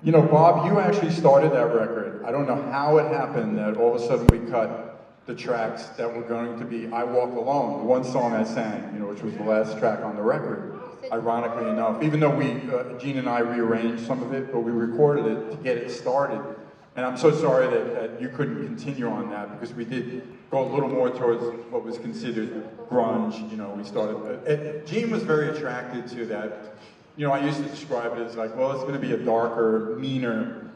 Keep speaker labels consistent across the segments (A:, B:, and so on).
A: You know, Bob, you actually started that record. I don't know how it happened that all of a sudden we cut the tracks that were going to be I Walk Alone, the one song I sang, you know, which was the last track on the record, ironically enough. Even though Gene and I rearranged some of it, but we recorded it to get it started. And I'm so sorry that you couldn't continue on that, because we did go a little more towards what was considered grunge. You know, we started, Gene was very attracted to that. You know, I used to describe it as like, well, it's going to be a darker, meaner,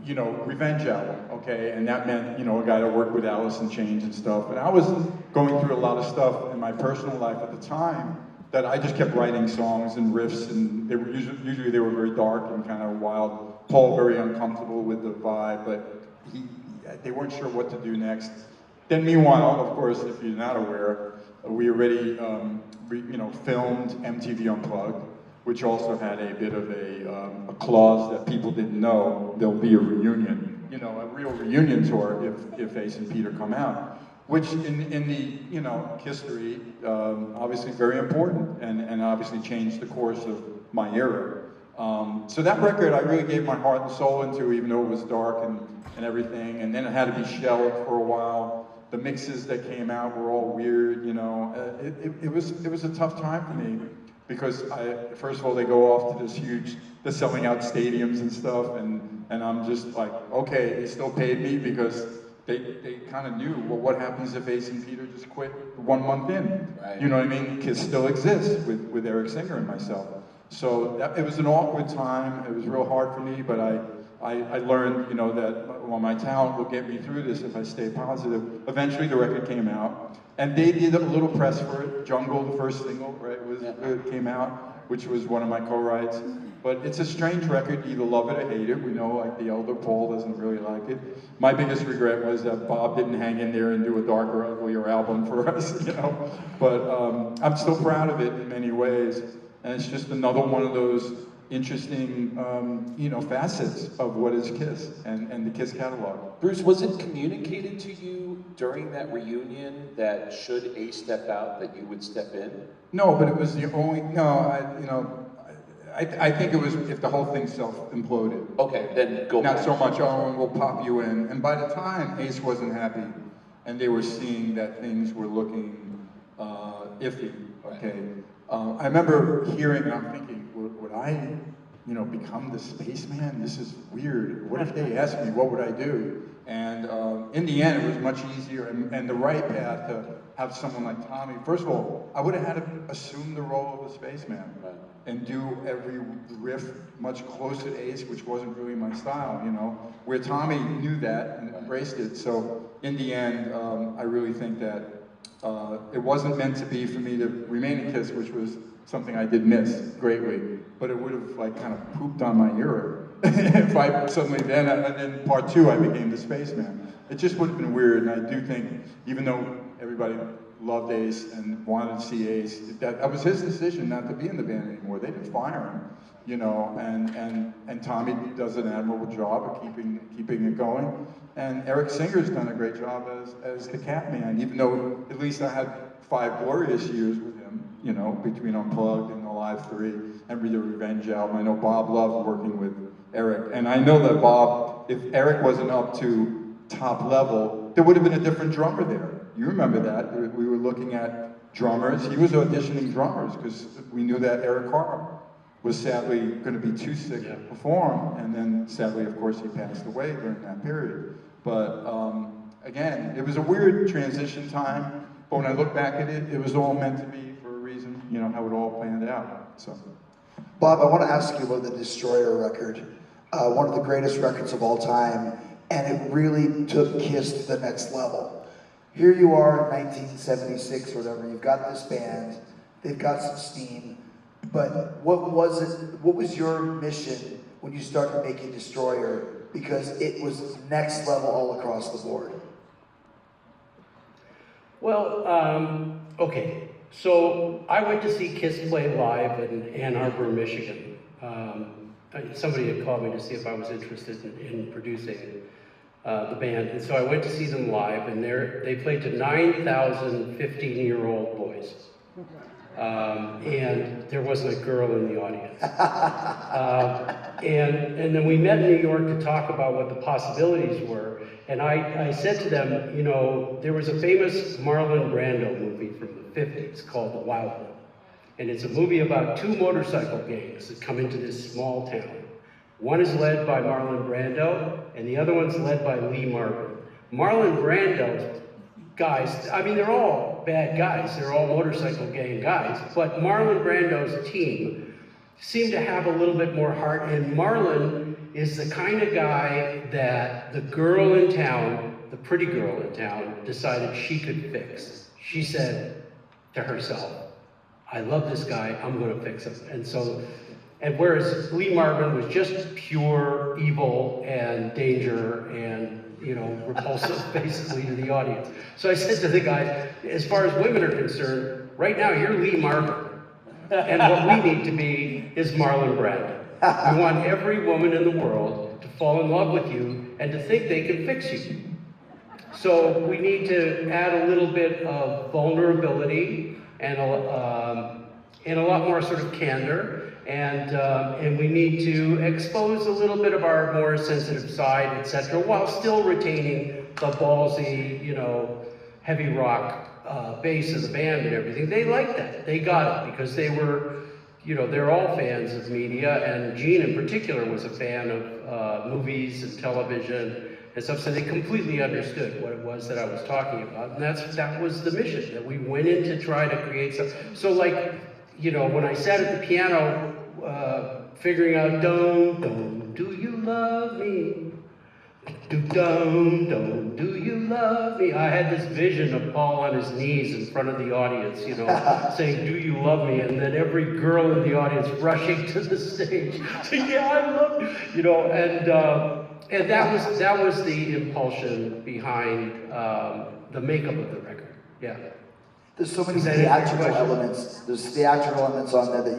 A: you know, revenge album, okay? And that meant, you know, a guy that worked with Alice in Chains and stuff. And I was going through a lot of stuff in my personal life at the time that I just kept writing songs and riffs, and they were usually they were very dark and kind of wild. Paul very uncomfortable with the vibe, but they weren't sure what to do next. Then meanwhile, of course, if you're not aware, we already, you know, filmed MTV Unplugged, which also had a bit of a clause that people didn't know there'll be a reunion, you know, a real reunion tour if Ace and Peter come out, which in the, you know, history, obviously very important and obviously changed the course of my era. So that record I really gave my heart and soul into, even though it was dark and everything, and then it had to be shelved for a while. The mixes that came out were all weird, you know. It was a tough time for me. Because first of all, they go off to this huge, they're selling out stadiums and stuff, and I'm just like, okay, they still paid me because they kind of knew, well, what happens if Ace and Peter just quit 1 month in? Right. You know what I mean? Kiss still exists with Eric Singer and myself. So it was an awkward time. It was real hard for me, but I learned, you know, that, well, my talent will get me through this if I stay positive. Eventually the record came out, and they did a little press for it. Jungle, the first single, right, it came out, which was one of my co-writes. But it's a strange record, you either love it or hate it. We know, like, the elder Paul doesn't really like it. My biggest regret was that Bob didn't hang in there and do a darker, uglier album for us, you know. But I'm still proud of it in many ways, and it's just another one of those interesting, you know, facets of what is Kiss and the Kiss catalog.
B: Bruce, was it communicated to you during that reunion that should Ace step out, that you would step in?
A: No, but it was the only, I think it was if the whole thing self-imploded.
B: Okay, then go
A: Not
B: back.
A: so much, oh, we'll pop you in. And by the time Ace wasn't happy, and they were seeing that things were looking iffy, okay? I remember hearing, and I'm thinking, would I, you know, become the spaceman? This is weird. What if they asked me, what would I do? And in the end, it was much easier and the right path to have someone like Tommy. First of all, I would have had to assume the role of a spaceman and do every riff much closer to Ace, which wasn't really my style, you know, where Tommy knew that and embraced it. So in the end, I really think that it wasn't meant to be for me to remain in Kiss, which was something I did miss greatly, but it would have like kind of pooped on my era if I suddenly then, and then part two, I became the spaceman. It just would have been weird, and I do think, even though everybody loved Ace and wanted to see Ace, that was his decision not to be in the band anymore. They didn't fire him, you know, and Tommy does an admirable job of keeping it going, and Eric Singer's done a great job as the Catman, even though at least I had 5 glorious years with him, you know, between Unplugged and the Live 3 and the Revenge album. I know Bob loved working with Eric, and I know that Bob, if Eric wasn't up to top level, there would have been a different drummer there. You remember that? We were looking at drummers. He was auditioning drummers because we knew that Eric Carr was sadly going to be too sick to perform, and then sadly, of course, he passed away during that period. But again, it was a weird transition time, but when I look back at it, it was all meant to be for a reason, you know, how it all planned out. So,
C: Bob, I want to ask you about the Destroyer record, one of the greatest records of all time, and it really took Kiss to the next level. Here you are in 1976 or whatever, you've got this band, they've got some steam, but what was your mission when you started making Destroyer? Because it was next level all across the board.
D: Well, okay, so I went to see Kiss play live in Ann Arbor, Michigan. Somebody had called me to see if I was interested in producing the band, and so I went to see them live, and they played to 9,000 15-year-old boys. and there wasn't a girl in the audience. And then we met in New York to talk about what the possibilities were. And I said to them, you know, there was a famous Marlon Brando movie from the 50s called The Wild One. And it's a movie about two motorcycle gangs that come into this small town. One is led by Marlon Brando, and the other one's led by Lee Marvin. Marlon Brando's guys, I mean, they're all bad guys. They're all motorcycle gang guys. But Marlon Brando's team seemed to have a little bit more heart. And Marlon is the kind of guy that the girl in town, the pretty girl in town, decided she could fix. She said to herself, I love this guy, I'm gonna fix him. And whereas Lee Marvin was just pure evil and danger and, you know, repulsive basically to the audience. So I said to the guys, as far as women are concerned, right now you're Lee Marvin. And what we need to be is Marlon Brando. We want every woman in the world to fall in love with you and to think they can fix you. So we need to add a little bit of vulnerability and a lot more sort of candor, and we need to expose a little bit of our more sensitive side, etc., while still retaining the ballsy, you know, heavy rock bass of the band and everything. They liked that. They got it because they were, you know, they're all fans of media, and Gene in particular was a fan of movies and television and stuff, so they completely understood what it was that I was talking about, and that was the mission, that we went in to try to create something. So like, you know, when I sat at the piano, figuring out, dum, do you love me? Dum, do you love me? I had this vision of Paul on his knees in front of the audience, you know, saying, do you love me? And then every girl in the audience rushing to the stage, saying, yeah, I love you, you know, and that was the impulsion behind the makeup of the record. Yeah.
C: There's so many
D: Is that answer your
C: theatrical
D: question?
C: elements. There's theatrical elements on there that